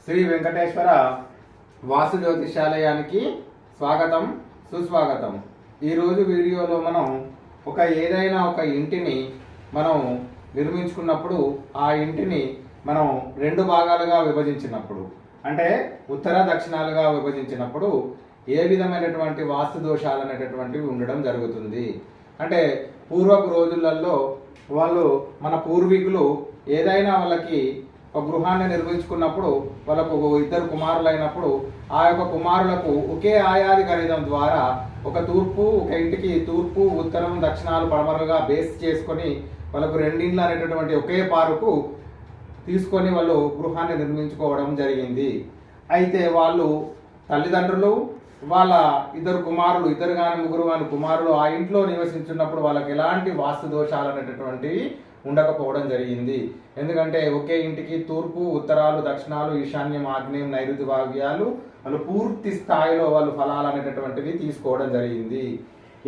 శ్రీ వెంకటేశ్వర వాస్తు జ్యోతిషాలయానికి స్వాగతం సుస్వాగతం. ఈరోజు వీడియోలో మనం ఏదైనా ఒక ఇంటిని మనం నిర్మించుకున్నప్పుడు ఆ ఇంటిని మనం రెండు భాగాలుగా విభజించినప్పుడు అంటే ఉత్తర దక్షిణాలుగా విభజించినప్పుడు ఏ విధమైనటువంటి వాస్తు దోషాలు అనేటటువంటివి ఉండడం జరుగుతుంది. అంటే పూర్వపు రోజులలో మన పూర్వీకులు ఏదైనా వాళ్ళకి ఒక గృహాన్ని నిర్మించుకున్నప్పుడు వాళ్ళకు ఇద్దరు కుమారులైనప్పుడు ఆ యొక్క కుమారులకు ఒకే ఆయాది గణితం ద్వారా ఒక ఇంటికి తూర్పు ఉత్తరం దక్షిణాలు పడమరలుగా బేస్ చేసుకొని వాళ్ళకు రెండిండ్లు అనేటటువంటి ఒకే పారుకు తీసుకొని వాళ్ళు గృహాన్ని నిర్మించుకోవడం జరిగింది. అయితే వాళ్ళు తల్లిదండ్రులు వాళ్ళ ఇద్దరు కానీ ముగ్గురు కానీ కుమారులు ఆ ఇంట్లో నివసించున్నప్పుడు వాళ్ళకి ఎలాంటి వాస్తు దోషాలు అనేటటువంటివి ఉండకపోవడం జరిగింది. ఎందుకంటే ఒకే ఇంటికి తూర్పు ఉత్తరాలు దక్షిణాలు ఈశాన్యం ఆగ్నేయం నైరుతి భాగ్యాలు వాళ్ళు పూర్తి స్థాయిలో వాళ్ళు ఫలాలు అనేటటువంటివి తీసుకోవడం జరిగింది.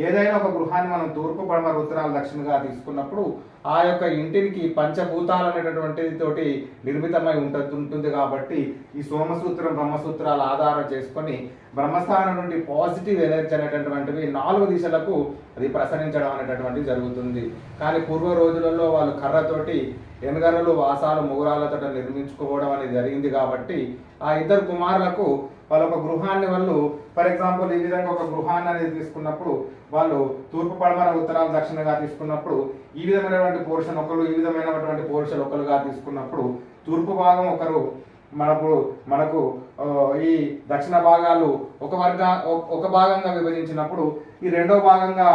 ఏదైనా ఒక గృహాన్ని మనం తూర్పు పడమర ఉత్తరాలు దక్షిణగా తీసుకున్నప్పుడు ఆ యొక్క ఇంటికి పంచభూతాలు అనేటటువంటిది తోటి నిర్మితమై ఉంటుంది. కాబట్టి ఈ సోమసూత్రం బ్రహ్మసూత్రాల ఆధారం చేసుకొని బ్రహ్మస్థానం నుండి పాజిటివ్ ఎనర్జీ అనేటటువంటివి 4 దిశలకు అది ప్రసరించడం అనేటటువంటిది జరుగుతుంది. కానీ పూర్వ రోజులలో వాళ్ళు కర్రతోటి ఎనగరలు వాసాలు ముగురాలతో నిర్మించుకోవడం అనేది జరిగింది. కాబట్టి ఆ ఇద్దరు కుమారులకు వాళ్ళ ఒక గృహాన్ని ఫర్ ఎగ్జాంపుల్ ఈ విధంగా ఒక గృహాన్ని అనేది తీసుకున్నప్పుడు వాళ్ళు తూర్పు పడమర ఉత్తరాలు దక్షిణగా తీసుకున్నప్పుడు ఈ విధమైనటువంటి పోర్షన్ ఒకరు ఈ విధమైనటువంటి పోర్షన్ ఒకరుగా తీసుకున్నప్పుడు తూర్పు భాగం ఒకరు మనకు ఈ దక్షిణ భాగాలు ఒక భాగంగా విభజించినప్పుడు ఈ రెండో భాగంగా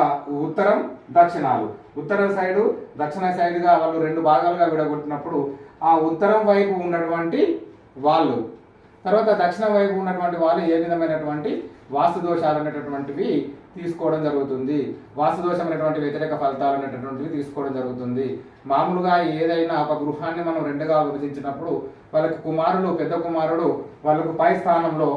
ఉత్తరం దక్షిణాలు ఉత్తరం సైడు దక్షిణ సైడ్గా వాళ్ళు 2 భాగాలుగా విడగొట్టినప్పుడు ఆ ఉత్తరం వైపు ఉన్నటువంటి వాళ్ళు తర్వాత దక్షిణ వైపు ఉన్నటువంటి వాళ్ళు ఏ విధమైనటువంటి వాస్తు దోషాలు అనేటటువంటివి తీసుకోవడం జరుగుతుంది. వాస్తు దోషమైనటువంటి వ్యతిరేక ఫలితాలు అనేటటువంటివి తీసుకోవడం జరుగుతుంది. మామూలుగా ఏదైనా ఒక గృహాన్ని మనం 2గా విభజించినప్పుడు వాళ్ళకి కుమారులు పెద్ద కుమారుడు వాళ్ళకు పై స్థానంలో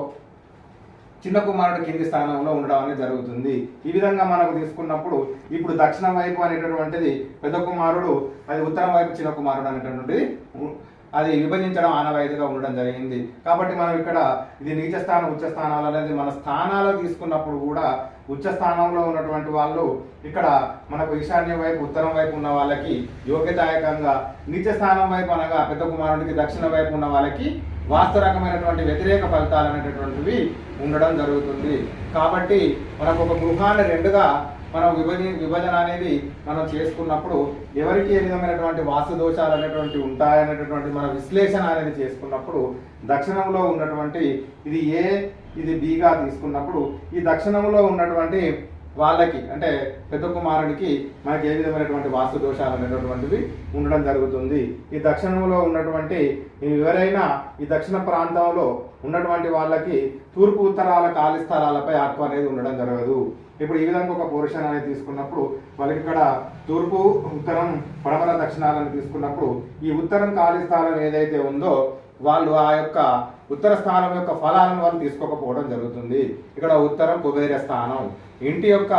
చిన్న కుమారుడు కింది స్థానంలో ఉండడం అనేది జరుగుతుంది. ఈ విధంగా మనకు తీసుకున్నప్పుడు ఇప్పుడు దక్షిణ వైపు అనేటటువంటిది పెద్ద కుమారుడు, అది ఉత్తరం వైపు చిన్న కుమారుడు అనేటటువంటిది అది విభజించడం ఆనవాయితీగా ఉండడం జరిగింది. కాబట్టి మనం ఇక్కడ ఇది నీచ స్థానం ఉచ్చ స్థానాలు అనేది మన స్థానాలు తీసుకున్నప్పుడు కూడా ఉచ్చ స్థానంలో ఉన్నటువంటి వాళ్ళు ఇక్కడ మనకు ఈశాన్యం వైపు ఉత్తరం వైపు ఉన్న వాళ్ళకి యోగ్యదాయకంగా, నీచ స్థానం వైపు అనగా పెద్ద కుమారుడికి దక్షిణ వైపు ఉన్న వాళ్ళకి వాస్తు రకమైనటువంటి వ్యతిరేక ఫలితాలు అనేటటువంటివి ఉండడం జరుగుతుంది. కాబట్టి మనకు ఒక గృహాన్ని 2గా మనం విభజన అనేది మనం చేసుకున్నప్పుడు ఎవరికి ఏ విధమైనటువంటి వాస్తు దోషాలు అనేటువంటి ఉంటాయనేటటువంటి మన విశ్లేషణ అనేది చేసుకున్నప్పుడు దక్షిణంలో ఉన్నటువంటి ఇది ఏ ఇది బిగా తీసుకున్నప్పుడు ఈ దక్షిణంలో ఉన్నటువంటి వాళ్ళకి అంటే పెద్ద కుమారుడికి మనకి ఏ విధమైనటువంటి వాస్తు దోషాలు అనేటటువంటివి ఉండడం జరుగుతుంది. ఈ దక్షిణంలో ఉన్నటువంటి ఎవరైనా ఈ దక్షిణ ప్రాంతంలో ఉన్నటువంటి వాళ్ళకి తూర్పు ఉత్తరాల ఖాళీ స్థలాలపై హక్కు అనేది ఉండడం జరగదు. ఇప్పుడు ఈ విధంగా ఒక పోర్షన్ అనేది తీసుకున్నప్పుడు వాళ్ళకి ఇక్కడ తూర్పు ఉత్తరం పడమర దక్షిణాలను తీసుకున్నప్పుడు ఈ ఉత్తరం ఖాళీ స్థానం ఏదైతే ఉందో వాళ్ళు ఆ యొక్క ఉత్తర స్థానం యొక్క ఫలాలను వాళ్ళు తీసుకోకపోవడం జరుగుతుంది. ఇక్కడ ఉత్తరం కుబేర స్థానం, ఇంటి యొక్క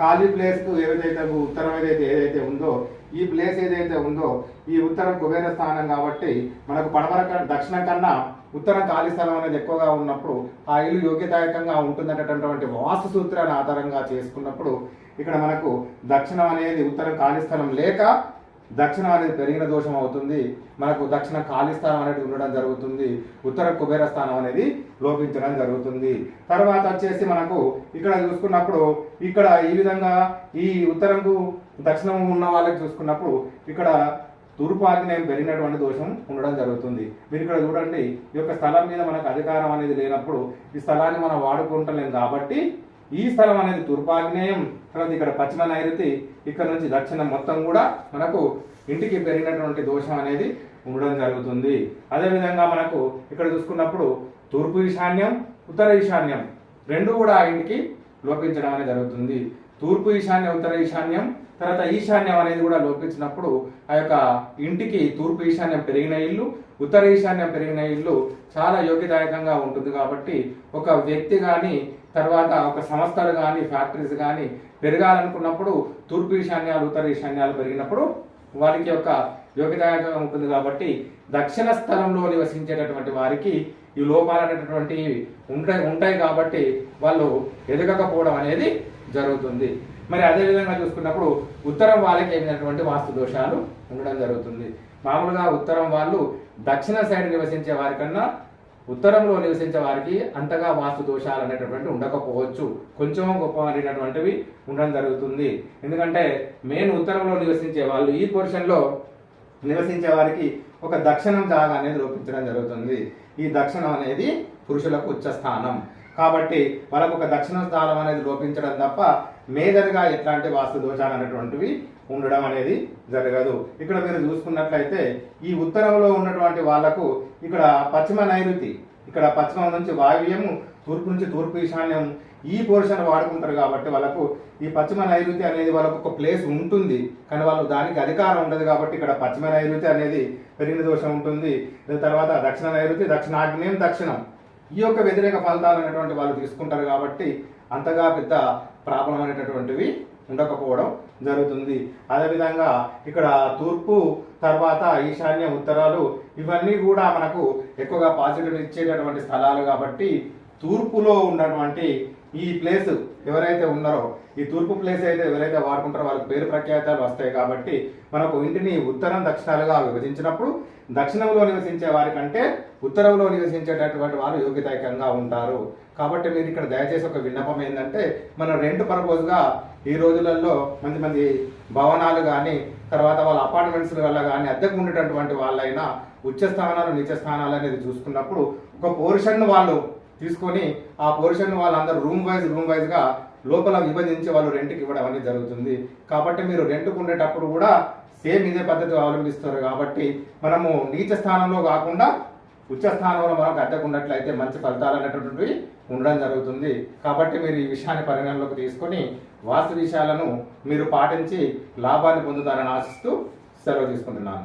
ఖాళీ ప్లేస్ ఏదైతే ఉత్తరం ఏదైతే ఉందో ఈ ప్లేస్ ఏదైతే ఉందో ఈ ఉత్తరం కుబేర స్థానం కాబట్టి మనకు పడమర దక్షిణం కన్నా ఉత్తరం ఖాళీ స్థలం అనేది ఎక్కువగా ఉన్నప్పుడు ఆ ఇల్లు యోగ్యదాయకంగా ఉంటుందనేటటువంటి వాస్తు సూత్రాన్ని ఆధారంగా చేసుకున్నప్పుడు ఇక్కడ మనకు దక్షిణం అనేది ఉత్తరం ఖాళీ స్థలం లేక దక్షిణం అనేది పెరిగిన దోషం అవుతుంది. మనకు దక్షిణ ఖాళీ స్థానం అనేది ఉండడం జరుగుతుంది. ఉత్తర కుబేర స్థానం అనేది లోపించడం జరుగుతుంది. తర్వాత వచ్చేసి మనకు ఇక్కడ చూసుకున్నప్పుడు ఇక్కడ ఈ విధంగా ఈ ఉత్తరంకు దక్షిణం ఉన్న వాళ్ళకి చూసుకున్నప్పుడు ఇక్కడ తూర్పు ఆగ్నేయం పెరిగినటువంటి దోషం ఉండడం జరుగుతుంది. మీరు ఇక్కడ చూడండి, ఈ యొక్క స్థలం మీద మనకు అధికారం అనేది లేనప్పుడు ఈ స్థలాన్ని మనం వాడుకుంటలేం కాబట్టి ఈ స్థలం అనేది తూర్పాగ్నేయం, తర్వాత ఇక్కడ పశ్చిమ నైరుతి, ఇక్కడ నుంచి దక్షిణం మొత్తం కూడా మనకు ఇంటికి పెరిగినటువంటి దోషం అనేది ఉండడం జరుగుతుంది. అదేవిధంగా మనకు ఇక్కడ చూసుకున్నప్పుడు తూర్పు ఈశాన్యం ఉత్తర ఈశాన్యం 2 కూడా ఆ ఇంటికి లోపించడం అనేది జరుగుతుంది. తూర్పు ఈశాన్యం ఉత్తర ఈశాన్యం తర్వాత ఈశాన్యం అనేది కూడా లోపించినప్పుడు ఆ యొక్క ఇంటికి తూర్పు ఈశాన్యం పెరిగిన ఇల్లు ఉత్తర ఈశాన్యం పెరిగిన ఇల్లు చాలా యోగ్యదాయకంగా ఉంటుంది. కాబట్టి ఒక వ్యక్తి కానీ తర్వాత ఒక సంస్థలు కానీ ఫ్యాక్టరీస్ కానీ పెరగాలనుకున్నప్పుడు తూర్పు ఈశాన్యాలు ఉత్తర ఈశాన్యాలు పెరిగినప్పుడు వారికి యొక్క యోగ్యదాయకంగా ఉంటుంది. కాబట్టి దక్షిణ స్థలంలో నివసించేటటువంటి వారికి ఈ లోపాలు అనేటటువంటివి ఉంటాయి కాబట్టి వాళ్ళు ఎదగకపోవడం అనేది జరుగుతుంది. మరి అదేవిధంగా చూసుకున్నప్పుడు ఉత్తరం వాళ్ళకి ఏమైనటువంటి వాస్తు దోషాలు ఉండడం జరుగుతుంది. మామూలుగా ఉత్తరం వాళ్ళు దక్షిణ సైడ్ నివసించే వారికన్నా ఉత్తరంలో నివసించే వారికి అంతగా వాస్తు దోషాలు అనేటటువంటి ఉండకపోవచ్చు, కొంచెం గొప్ప అనేటటువంటివి ఉండడం జరుగుతుంది. ఎందుకంటే మెయిన్ ఉత్తరంలో నివసించే వాళ్ళు ఈ పోర్షన్లో నివసించే వారికి ఒక దక్షిణం జాగా అనేది లోపించడం జరుగుతుంది. ఈ దక్షిణం అనేది పురుషులకు ఉచ్చ స్థానం కాబట్టి వాళ్ళకు ఒక దక్షిణ స్థానం అనేది లోపించడం తప్ప మేజర్గా ఎట్లాంటి వాస్తు దోషాలు అనేటువంటివి ఉండడం అనేది జరగదు. ఇక్కడ మీరు చూసుకున్నట్లయితే ఈ ఉత్తరంలో ఉన్నటువంటి వాళ్లకు ఇక్కడ పశ్చిమ నైరుతి, ఇక్కడ పశ్చిమం నుంచి వాయువ్యము, తూర్పు నుంచి తూర్పు ఈశాన్యం ఈ పోర్షన్ వాడుకుంటారు కాబట్టి వాళ్ళకు ఈ పశ్చిమ నైరుతి అనేది వాళ్ళకు ఒక ప్లేస్ ఉంటుంది, కానీ వాళ్ళు దానికి అధికారం ఉండదు కాబట్టి ఇక్కడ పశ్చిమ నైరుతి అనేది పెరిగిన దోషం ఉంటుంది. తర్వాత దక్షిణ నైరుతి, దక్షిణాగ్నేయం, దక్షిణం ఈ యొక్క వ్యతిరేక ఫలితాలు అనేటువంటి వాళ్ళు తీసుకుంటారు కాబట్టి అంతగా పెద్ద ప్రాబ్లం అనేటటువంటివి ఉండకపోవడం జరుగుతుంది. అదేవిధంగా ఇక్కడ తూర్పు, తర్వాత ఈశాన్య, ఉత్తరాలు ఇవన్నీ కూడా మనకు ఎక్కువగా పాజిటివ్ ఇచ్చేటటువంటి స్థలాలు కాబట్టి తూర్పులో ఉన్నటువంటి ఈ ప్లేస్ ఎవరైతే ఉన్నారో ఈ తూర్పు ప్లేస్ అయితే ఎవరైతే వాడుకుంటారో వాళ్ళకి పేరు ప్రఖ్యాతాలు వస్తాయి కాబట్టి మనకు ఇంటిని ఉత్తరం దక్షిణాలుగా విభజించినప్పుడు దక్షిణంలో నివసించే వారికంటే ఉత్తరంలో నివసించేటటువంటి వారు యోగ్యతాయకంగా ఉంటారు. కాబట్టి మీరు ఇక్కడ దయచేసి ఒక విన్నపం ఏంటంటే మనం రెంట్ పర్పస్గా ఈ రోజులలో మంచి భవనాలు కానీ తర్వాత వాళ్ళ అపార్ట్మెంట్స్ వల్ల కానీ అద్దెకు ఉండేటటువంటి వాళ్ళైనా ఉచ్చ స్థానాలు నీచ స్థానాలు అనేది చూసుకున్నప్పుడు ఒక పోర్షన్ వాళ్ళు తీసుకొని ఆ పోర్షన్ వాళ్ళందరూ రూమ్ వైజ్గా లోపల విభజించి వాళ్ళు రెంట్కి ఇవ్వడం అనేది జరుగుతుంది. కాబట్టి మీరు రెంట్కు ఉండేటప్పుడు కూడా సేమ్ ఇదే పద్ధతి అవలంబిస్తారు కాబట్టి మనము నీచ స్థానంలో కాకుండా ఉచ్చ స్థానంలో మనకు అద్దెకు ఉన్నట్లయితే మంచి ఫలితాలు అనేటటువంటివి ఉండడం జరుగుతుంది. కాబట్టి మీరు ఈ విషయాన్ని పరిగణనలోకి తీసుకొని వాస్తు విషయాలను మీరు పాటించి లాభాన్ని పొందుతారని ఆశిస్తూ సెలవు తీసుకుంటున్నాను.